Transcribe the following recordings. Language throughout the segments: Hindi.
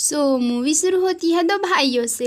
मूवी शुरू होती है दो भाइयों से।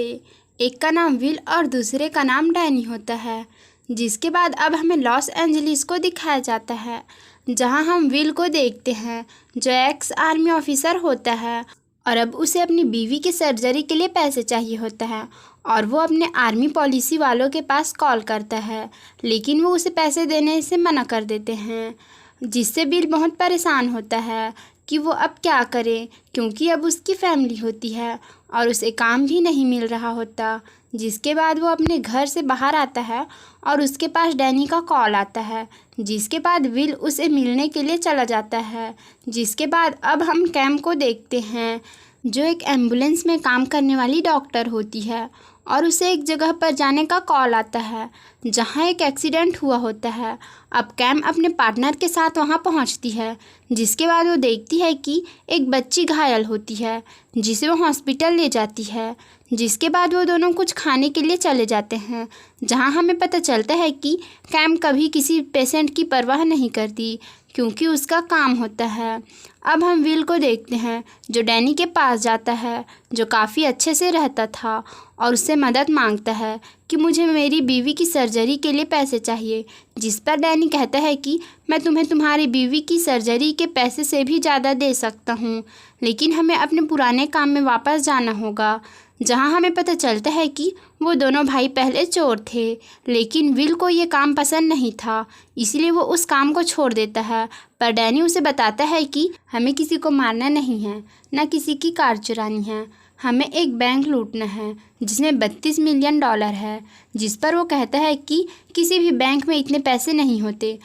एक का नाम विल और दूसरे का नाम डैनी होता है। जिसके बाद अब हमें लॉस एंजलिस को दिखाया जाता है, जहां हम विल को देखते हैं जो एक्स आर्मी ऑफिसर होता है और अब उसे अपनी बीवी की सर्जरी के लिए पैसे चाहिए होता है और वो अपने आर्मी पॉलिसी वालों के पास कॉल करता है, लेकिन वो उसे पैसे देने से मना कर देते हैं, जिससे बिल बहुत परेशान होता है कि वो अब क्या करे, क्योंकि अब उसकी फैमिली होती है और उसे काम भी नहीं मिल रहा होता। जिसके बाद वो अपने घर से बाहर आता है और उसके पास डैनी का कॉल आता है, जिसके बाद विल उसे मिलने के लिए चला जाता है। जिसके बाद अब हम कैम को देखते हैं जो एक एम्बुलेंस में काम करने वाली डॉक्टर होती है और उसे एक जगह पर जाने का कॉल आता है जहां एक एक्सीडेंट हुआ होता है। अब कैम अपने पार्टनर के साथ वहां पहुंचती है, जिसके बाद वो देखती है कि एक बच्ची घायल होती है जिसे वो हॉस्पिटल ले जाती है। जिसके बाद वो दोनों कुछ खाने के लिए चले जाते हैं, जहां हमें पता चलता है कि कैम कभी किसी पेशेंट की परवाह नहीं करती क्योंकि उसका काम होता है। अब हम विल को देखते हैं जो डैनी के पास जाता है, जो काफ़ी अच्छे से रहता था और उससे मदद मांगता है कि मुझे मेरी बीवी की सर्जरी के लिए पैसे चाहिए। जिस पर डैनी कहता है कि मैं तुम्हें तुम्हारी बीवी की सर्जरी के पैसे से भी ज़्यादा दे सकता हूँ, लेकिन हमें अपने पुराने काम में वापस जाना होगा। जहां हमें पता चलता है कि वो दोनों भाई पहले चोर थे, लेकिन विल को ये काम पसंद नहीं था, इसलिए वो उस काम को छोड़ देता है। पर डैनी उसे बताता है कि हमें किसी को मारना नहीं है, न किसी की कार चुरानी है, हमें एक बैंक लूटना है जिसमें $32 मिलियन है। जिस पर वो कहता है कि किसी भी बैंक में इतने पैसे नहीं होते।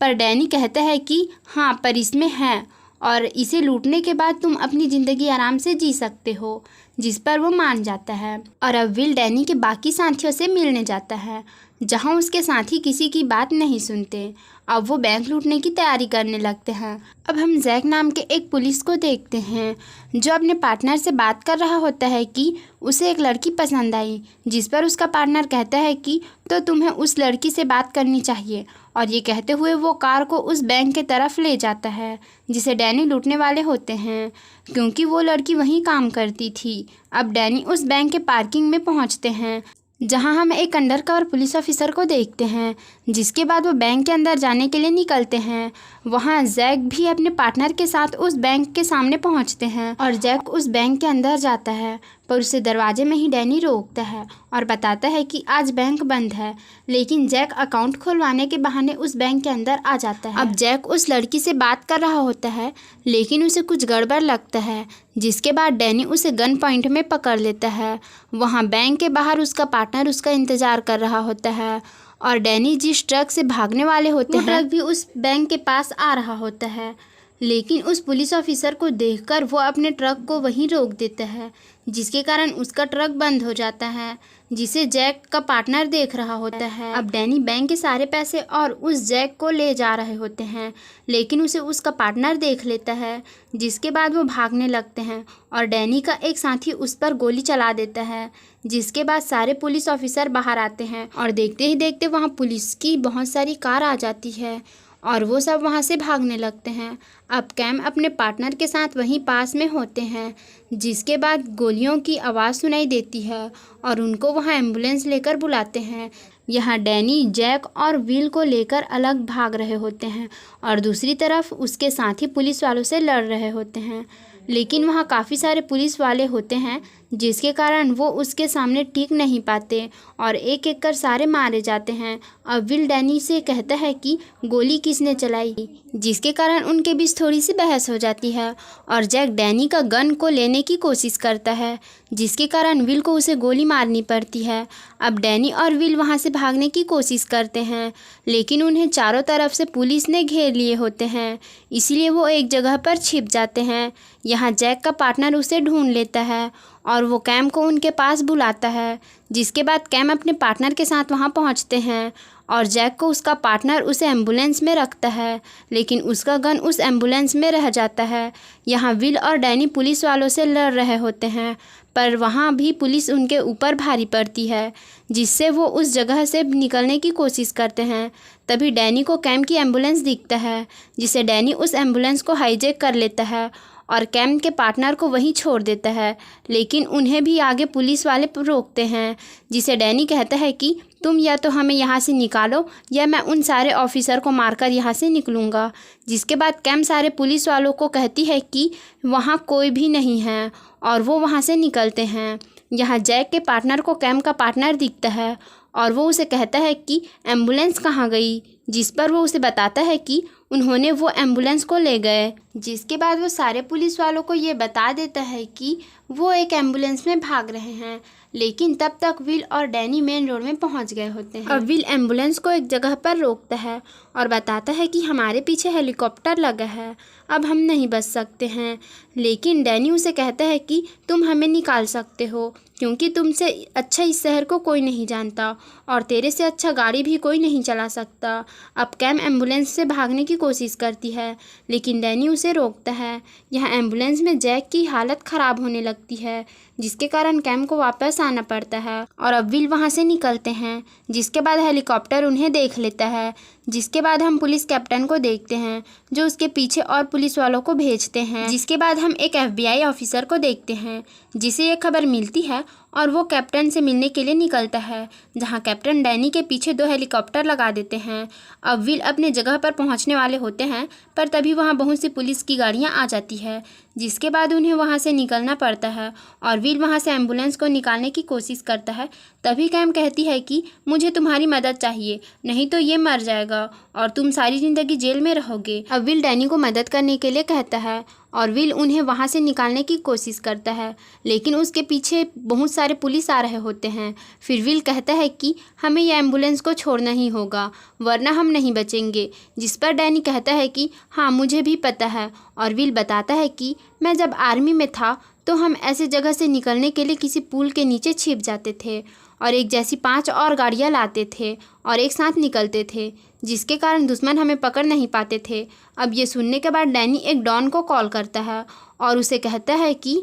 पर डैनी कहता है कि हाँ, पर इसमें है और इसे लूटने के बाद तुम अपनी ज़िंदगी आराम से जी सकते हो। जिस पर वो मान जाता है और अब विल डैनी के बाकी साथियों से मिलने जाता है, जहां उसके साथी किसी की बात नहीं सुनते। अब वो बैंक लूटने की तैयारी करने लगते हैं। अब हम जैक नाम के एक पुलिस को देखते हैं जो अपने पार्टनर से बात कर रहा होता है कि उसे एक लड़की पसंद आई। जिस पर उसका पार्टनर कहता है कि तो तुम्हें उस लड़की से बात करनी चाहिए, और ये कहते हुए वो कार को उस बैंक के तरफ ले जाता है जिसे डैनी लूटने वाले होते हैं, क्योंकि वो लड़की वहीं काम करती थी। अब डैनी उस बैंक के पार्किंग में पहुंचते हैं, जहां हम एक अंडरकवर पुलिस ऑफिसर को देखते हैं। जिसके बाद वो बैंक के अंदर जाने के लिए निकलते हैं। वहां जैक भी अपने पार्टनर के साथ उस बैंक के सामने पहुंचते हैं और जैक उस बैंक के अंदर जाता है, पर उसे दरवाजे में ही डैनी रोकता है और बताता है कि आज बैंक बंद है। लेकिन जैक अकाउंट खुलवाने के बहाने उस बैंक के अंदर आ जाता है। अब जैक उस लड़की से बात कर रहा होता है, लेकिन उसे कुछ गड़बड़ लगता है। जिसके बाद डैनी उसे गन पॉइंट में पकड़ लेता है। वहाँ बैंक के बाहर उसका पार्टनर उसका इंतज़ार कर रहा होता है और डैनी जिस ट्रक से भागने वाले होते हैं, ट्रक भी उस बैंक के पास आ रहा होता है। लेकिन उस पुलिस ऑफिसर को देखकर वो अपने ट्रक को वहीं रोक देता है, जिसके कारण उसका ट्रक बंद हो जाता है, जिसे जैक का पार्टनर देख रहा होता है। अब डैनी बैंक के सारे पैसे और उस जैक को ले जा रहे होते हैं, लेकिन उसे उसका पार्टनर देख लेता है। जिसके बाद वो भागने लगते हैं और डैनी का एक साथी उस पर गोली चला देता है। जिसके बाद सारे पुलिस ऑफिसर बाहर आते हैं और देखते ही देखते वहाँ पुलिस की बहुत सारी कार आ जाती है और वो सब वहाँ से भागने लगते हैं। अब कैम अपने पार्टनर के साथ वहीं पास में होते हैं। जिसके बाद गोलियों की आवाज़ सुनाई देती है और उनको वहाँ एम्बुलेंस लेकर बुलाते हैं। यहाँ डैनी जैक और विल को लेकर अलग भाग रहे होते हैं और दूसरी तरफ उसके साथी पुलिस वालों से लड़ रहे होते हैं, लेकिन वहाँ काफ़ी सारे पुलिस वाले होते हैं, जिसके कारण वो उसके सामने टिक नहीं पाते और एक एक कर सारे मारे जाते हैं। अब विल डैनी से कहता है कि गोली किसने चलाई, जिसके कारण उनके बीच थोड़ी सी बहस हो जाती है और जैक डैनी का गन को लेने की कोशिश करता है, जिसके कारण विल को उसे गोली मारनी पड़ती है। अब डैनी और विल वहाँ से भागने की कोशिश करते हैं, लेकिन उन्हें चारों तरफ से पुलिस ने घेर लिए होते हैं, इसलिए वो एक जगह पर छिप जाते हैं। यहाँ जैक का पार्टनर उसे ढूंढ लेता है और वो कैम को उनके पास बुलाता है। जिसके बाद कैम अपने पार्टनर के साथ वहाँ पहुँचते हैं और जैक को उसका पार्टनर उसे एम्बुलेंस में रखता है, लेकिन उसका गन उस एम्बुलेंस में रह जाता है। यहाँ विल और डैनी पुलिस वालों से लड़ रहे होते हैं, पर वहाँ भी पुलिस उनके ऊपर भारी पड़ती है, जिससे वो उस जगह से निकलने की कोशिश करते हैं। तभी डैनी को कैम की एम्बुलेंस दिखता है, जिसे डैनी उस एम्बुलेंस को हाईजैक कर लेता है और कैम के पार्टनर को वहीं छोड़ देता है, लेकिन उन्हें भी आगे पुलिस वाले रोकते हैं, जिसे डैनी कहता है कि तुम या तो हमें यहाँ से निकालो या मैं उन सारे ऑफिसर को मारकर यहाँ से निकलूँगा। जिसके बाद कैम सारे पुलिस वालों को कहती है कि वहाँ कोई भी नहीं है और वो वहाँ से निकलते हैं। यहाँ जैक के पार्टनर को कैम का पार्टनर दिखता है और वो उसे कहता है कि एम्बुलेंस कहाँ गई, जिस पर वो उसे बताता है कि उन्होंने वो एम्बुलेंस को ले गए। जिसके बाद वो सारे पुलिस वालों को ये बता देता है कि वो एक एम्बुलेंस में भाग रहे हैं, लेकिन तब तक विल और डैनी मेन रोड में पहुंच गए होते हैं। अब विल एम्बुलेंस को एक जगह पर रोकता है और बताता है कि हमारे पीछे हेलीकॉप्टर लगा है, अब हम नहीं बच सकते हैं। लेकिन डैनी उसे कहता है कि तुम हमें निकाल सकते हो, क्योंकि तुमसे अच्छा इस शहर को कोई नहीं जानता और तेरे से अच्छा गाड़ी भी कोई नहीं चला सकता। अब कैम एम्बुलेंस से भागने की कोशिश करती है, लेकिन डैनी उसे रोकता है। यहाँ एम्बुलेंस में जैक की हालत ख़राब होने लगती है, जिसके कारण कैम को वापस आना पड़ता है और अब विल वहाँ से निकलते हैं। जिसके बाद हेलीकॉप्टर उन्हें देख लेता है। जिसके बाद हम पुलिस कैप्टन को देखते हैं, जो उसके पीछे और पुलिस वालों को भेजते हैं। जिसके बाद हम एक FBI ऑफिसर को देखते हैं, जिसे ये खबर मिलती है और वो कैप्टन से मिलने के लिए निकलता है, जहां कैप्टन डैनी के पीछे 2 हेलीकॉप्टर लगा देते हैं। अब विल अपने जगह पर पहुंचने वाले होते हैं, पर तभी वहां बहुत सी पुलिस की गाड़ियां आ जाती है, जिसके बाद उन्हें वहां से निकलना पड़ता है और विल वहां से एम्बुलेंस को निकालने की कोशिश करता है। तभी कैम कहती है कि मुझे तुम्हारी मदद चाहिए, नहीं तो ये मर जाएगा और तुम सारी ज़िंदगी जेल में रहोगे। अब विल डैनी को मदद करने के लिए कहता है और विल उन्हें वहाँ से निकालने की कोशिश करता है, लेकिन उसके पीछे बहुत सारे पुलिस आ रहे होते हैं। फिर विल कहता है कि हमें यह एम्बुलेंस को छोड़ना ही होगा, वरना हम नहीं बचेंगे। जिस पर डैनी कहता है कि हाँ मुझे भी पता है, और विल बताता है कि मैं जब आर्मी में था तो हम ऐसे जगह से निकलने के लिए किसी पुल के नीचे छिप जाते थे और एक जैसी 5 और गाड़ियाँ लाते थे और एक साथ निकलते थे, जिसके कारण दुश्मन हमें पकड़ नहीं पाते थे। अब ये सुनने के बाद डैनी एक डॉन को कॉल करता है और उसे कहता है कि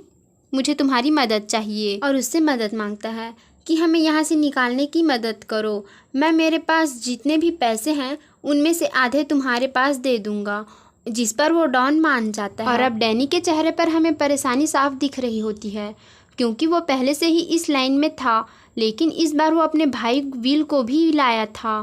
मुझे तुम्हारी मदद चाहिए और उससे मदद मांगता है कि हमें यहाँ से निकालने की मदद करो। मैं मेरे पास जितने भी पैसे हैं उनमें से आधे तुम्हारे पास दे दूँगा। जिस पर वो डॉन मान जाता है। और अब डैनी के चेहरे पर हमें परेशानी साफ दिख रही होती है, क्योंकि वो पहले से ही इस लाइन में था, लेकिन इस बार वो अपने भाई विल को भी लाया था।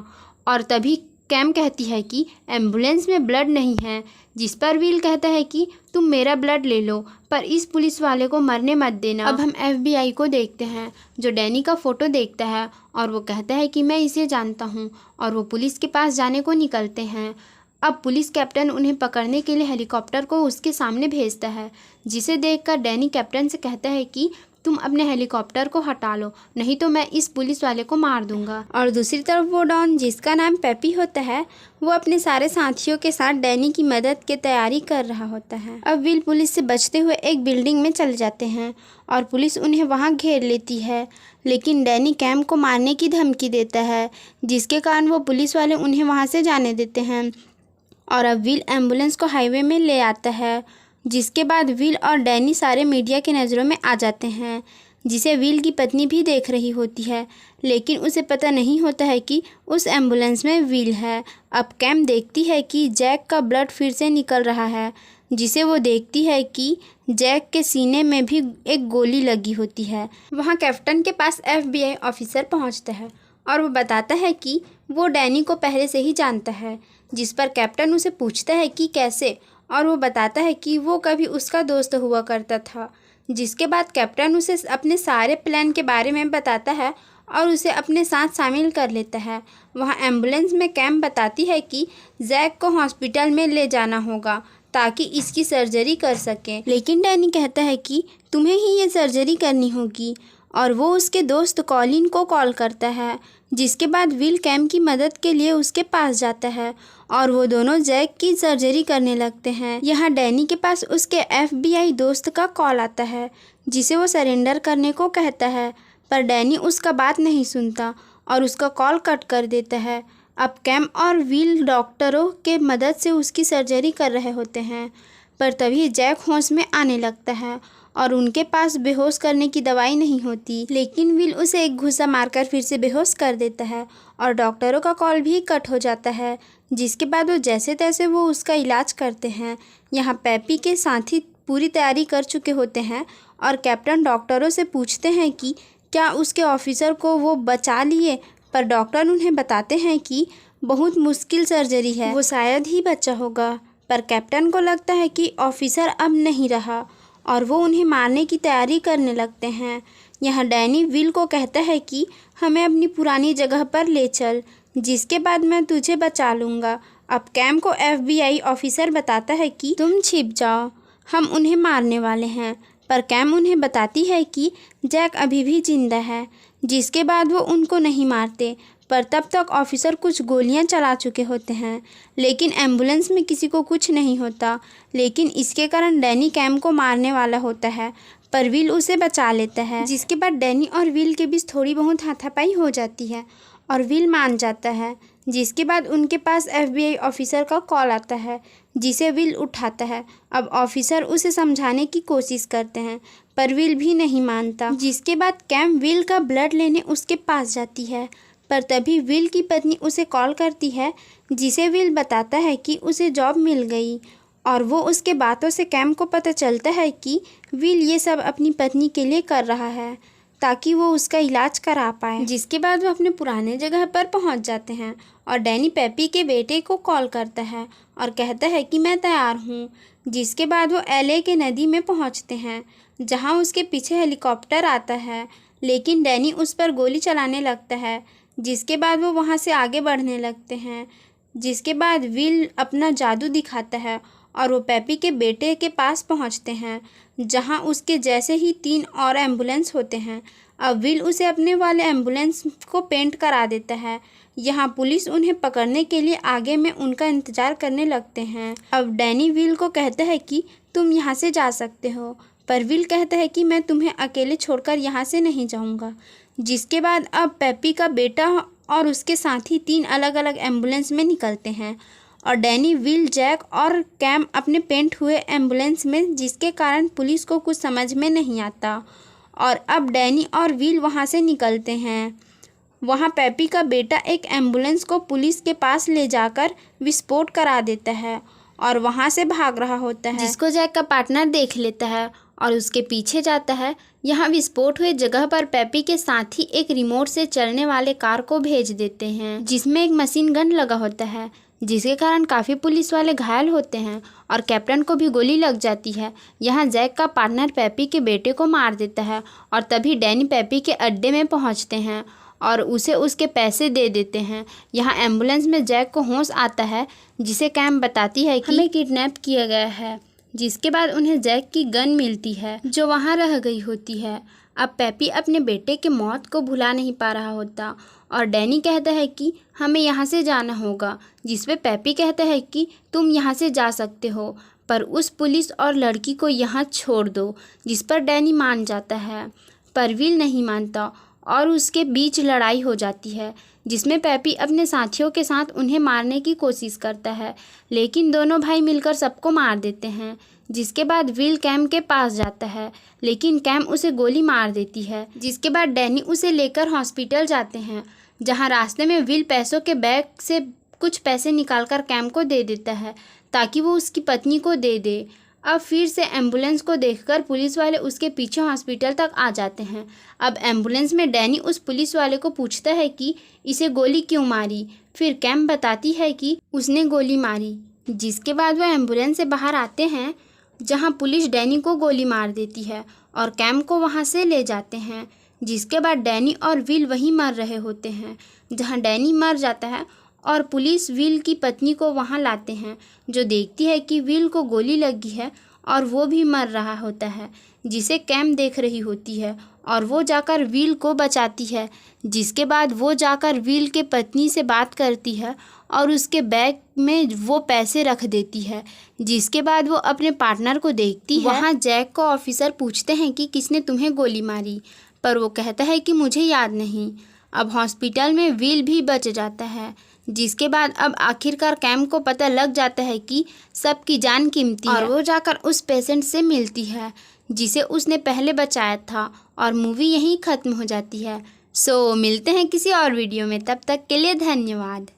और तभी कैम कहती है कि एम्बुलेंस में ब्लड नहीं है, जिस पर विल कहता है कि तुम मेरा ब्लड ले लो, पर इस पुलिस वाले को मरने मत देना। अब हम FBI को देखते हैं, जो डैनी का फ़ोटो देखता है और वो कहता है कि मैं इसे जानता हूँ, और वो पुलिस के पास जाने को निकलते हैं। अब पुलिस कैप्टन उन्हें पकड़ने के लिए हेलीकॉप्टर को उसके सामने भेजता है, जिसे देखकर डैनी कैप्टन से कहता है कि तुम अपने हेलीकॉप्टर को हटा लो, नहीं तो मैं इस पुलिस वाले को मार दूंगा। और दूसरी तरफ वो डॉन, जिसका नाम पेपी होता है, वो अपने सारे साथियों के साथ डैनी की मदद की तैयारी कर रहा होता है। अब विल पुलिस से बचते हुए एक बिल्डिंग में चले जाते हैं और पुलिस उन्हें वहाँ घेर लेती है, लेकिन डैनी कैम को मारने की धमकी देता है, जिसके कारण वो पुलिस वाले उन्हें वहाँ से जाने देते हैं। और अब विल एम्बुलेंस को हाईवे में ले आता है, जिसके बाद विल और डैनी सारे मीडिया की नज़रों में आ जाते हैं, जिसे विल की पत्नी भी देख रही होती है, लेकिन उसे पता नहीं होता है कि उस एम्बुलेंस में विल है। अब कैम देखती है कि जैक का ब्लड फिर से निकल रहा है, जिसे वो देखती है कि जैक के सीने में भी एक गोली लगी होती है। वहाँ कैप्टन के पास FBI ऑफिसर पहुँचता है और वो बताता है कि वो डैनी को पहले से ही जानता है, जिस पर कैप्टन उसे पूछता है कि कैसे, और वो बताता है कि वो कभी उसका दोस्त हुआ करता था। जिसके बाद कैप्टन उसे अपने सारे प्लान के बारे में बताता है और उसे अपने साथ शामिल कर लेता है। वहाँ एम्बुलेंस में कैम बताती है कि जैक को हॉस्पिटल में ले जाना होगा ताकि इसकी सर्जरी कर सकें, लेकिन डैनी कहता है कि तुम्हें ही ये सर्जरी करनी होगी, और वो उसके दोस्त कॉलिन को कॉल करता है। जिसके बाद विल कैम की मदद के लिए उसके पास जाता है और वो दोनों जैक की सर्जरी करने लगते हैं। यहाँ डैनी के पास उसके FBI दोस्त का कॉल आता है, जिसे वो सरेंडर करने को कहता है, पर डैनी उसका बात नहीं सुनता और उसका कॉल कट कर देता है। अब कैम और विल डॉक्टरों के मदद से उसकी सर्जरी कर रहे होते हैं, पर तभी जैक होश में आने लगता है और उनके पास बेहोश करने की दवाई नहीं होती, लेकिन विल उसे एक घूंसा मारकर फिर से बेहोश कर देता है और डॉक्टरों का कॉल भी कट हो जाता है। जिसके बाद वो जैसे तैसे वो उसका इलाज करते हैं। यहाँ पेपी के साथी पूरी तैयारी कर चुके होते हैं और कैप्टन डॉक्टरों से पूछते हैं कि क्या उसके ऑफिसर को वो बचा लिए, पर डॉक्टर उन्हें बताते हैं कि बहुत मुश्किल सर्जरी है, वो शायद ही बचा होगा। पर कैप्टन को लगता है कि ऑफिसर अब नहीं रहा और वो उन्हें मारने की तैयारी करने लगते हैं। यहाँ डैनी विल को कहता है कि हमें अपनी पुरानी जगह पर ले चल, जिसके बाद मैं तुझे बचा लूँगा। अब कैम को FBI ऑफिसर बताता है कि तुम छिप जाओ, हम उन्हें मारने वाले हैं। पर कैम उन्हें बताती है कि जैक अभी भी जिंदा है, जिसके बाद वो उनको नहीं मारते। पर तब तक ऑफिसर कुछ गोलियां चला चुके होते हैं, लेकिन एम्बुलेंस में किसी को कुछ नहीं होता। लेकिन इसके कारण डैनी कैम को मारने वाला होता है, पर विल उसे बचा लेता है। जिसके बाद डैनी और विल के बीच थोड़ी बहुत हाथापाई हो जाती है और विल मान जाता है। जिसके बाद उनके पास FBI ऑफिसर का कॉल आता है, जिसे विल उठाता है। अब ऑफिसर उसे समझाने की कोशिश करते हैं, पर विल भी नहीं मानता। जिसके बाद कैम विल का ब्लड लेने उसके पास जाती है, पर तभी विल की पत्नी उसे कॉल करती है, जिसे विल बताता है कि उसे जॉब मिल गई। और वो उसके बातों से कैम को पता चलता है कि विल ये सब अपनी पत्नी के लिए कर रहा है, ताकि वो उसका इलाज करा पाए। जिसके बाद वो अपने पुराने जगह पर पहुंच जाते हैं और डैनी पेपी के बेटे को कॉल करता है और कहता है कि मैं तैयार हूँ। जिसके बाद वो LA के नदी में पहुंचते हैं, जहां उसके पीछे हेलीकॉप्टर आता है, लेकिन डैनी उस पर गोली चलाने लगता है। जिसके बाद वो वहां से आगे बढ़ने लगते हैं। जिसके बाद विल अपना जादू दिखाता है और वो पेपी के बेटे के पास पहुंचते हैं, जहां उसके जैसे ही 3 और एम्बुलेंस होते हैं। अब विल उसे अपने वाले एम्बुलेंस को पेंट करा देता है। यहाँ पुलिस उन्हें पकड़ने के लिए आगे में उनका इंतज़ार करने लगते हैं। अब डैनी विल को कहता है कि तुम यहाँ से जा सकते हो, पर विल कहता है कि मैं तुम्हें अकेले छोड़कर यहाँ से नहीं जाऊँगा। जिसके बाद अब पेपी का बेटा और उसके साथी 3 अलग अलग एम्बुलेंस में निकलते हैं और डैनी, विल, जैक और कैम अपने पेंट हुए एम्बुलेंस में, जिसके कारण पुलिस को कुछ समझ में नहीं आता। और अब डैनी और विल वहाँ से निकलते हैं। वहाँ पेपी का बेटा एक एम्बुलेंस को पुलिस के पास ले जाकर विस्फोट करा देता है और वहाँ से भाग रहा होता है, जिसको जैक का पार्टनर देख लेता है और उसके पीछे जाता है। यहाँ विस्फोट हुए जगह पर पेपी के साथ ही एक रिमोट से चलने वाले कार को भेज देते हैं, जिसमें एक मशीन गन लगा होता है, जिसके कारण काफ़ी पुलिस वाले घायल होते हैं और कैप्टन को भी गोली लग जाती है। यहाँ जैक का पार्टनर पेपी के बेटे को मार देता है और तभी डैनी पेपी के अड्डे में पहुँचते हैं और उसे उसके पैसे दे देते हैं। यहाँ एम्बुलेंस में जैक को होश आता है, जिसे कैम बताती है कि हमें किडनैप किया गया है। जिसके बाद उन्हें जैक की गन मिलती है, जो वहाँ रह गई होती है। अब पेपी अपने बेटे के मौत को भुला नहीं पा रहा होता और डैनी कहता है कि हमें यहाँ से जाना होगा, जिस पे पेपी कहता है कि तुम यहाँ से जा सकते हो, पर उस पुलिस और लड़की को यहाँ छोड़ दो। जिस पर डैनी मान जाता है, पर विल नहीं मानता और उसके बीच लड़ाई हो जाती है, जिसमें पेपी अपने साथियों के साथ उन्हें मारने की कोशिश करता है, लेकिन दोनों भाई मिलकर सबको मार देते हैं। जिसके बाद विल कैम के पास जाता है, लेकिन कैम उसे गोली मार देती है। जिसके बाद डैनी उसे लेकर हॉस्पिटल जाते हैं, जहां रास्ते में विल पैसों के बैग से कुछ पैसे निकालकर कैम को दे देता है, ताकि वो उसकी पत्नी को दे दे। अब फिर से एम्बुलेंस को देखकर पुलिस वाले उसके पीछे हॉस्पिटल तक आ जाते हैं। अब एम्बुलेंस में डैनी उस पुलिस वाले को पूछता है कि इसे गोली क्यों मारी। फिर कैम बताती है कि उसने गोली मारी। जिसके बाद वह एम्बुलेंस से बाहर आते हैं, जहां पुलिस डैनी को गोली मार देती है और कैम को वहां से ले जाते हैं। जिसके बाद डैनी और विल वहीं मर रहे होते हैं, जहां डैनी मर जाता है और पुलिस विल की पत्नी को वहां लाते हैं, जो देखती है कि विल को गोली लगी है और वो भी मर रहा होता है, जिसे कैम देख रही होती है और वो जाकर विल को बचाती है। जिसके बाद वो जाकर विल के पत्नी से बात करती है और उसके बैग में वो पैसे रख देती है। जिसके बाद वो अपने पार्टनर को देखती है। वहाँ जैक को ऑफिसर पूछते हैं कि किसने तुम्हें गोली मारी, पर वो कहता है कि मुझे याद नहीं। अब हॉस्पिटल में विल भी बच जाता है। जिसके बाद अब आखिरकार कैम को पता लग जाता है कि सबकी जान कीमती है और वो जाकर उस पेशेंट से मिलती है, जिसे उसने पहले बचाया था, और मूवी यहीं ख़त्म हो जाती है। सो मिलते हैं किसी और वीडियो में, तब तक के लिए धन्यवाद।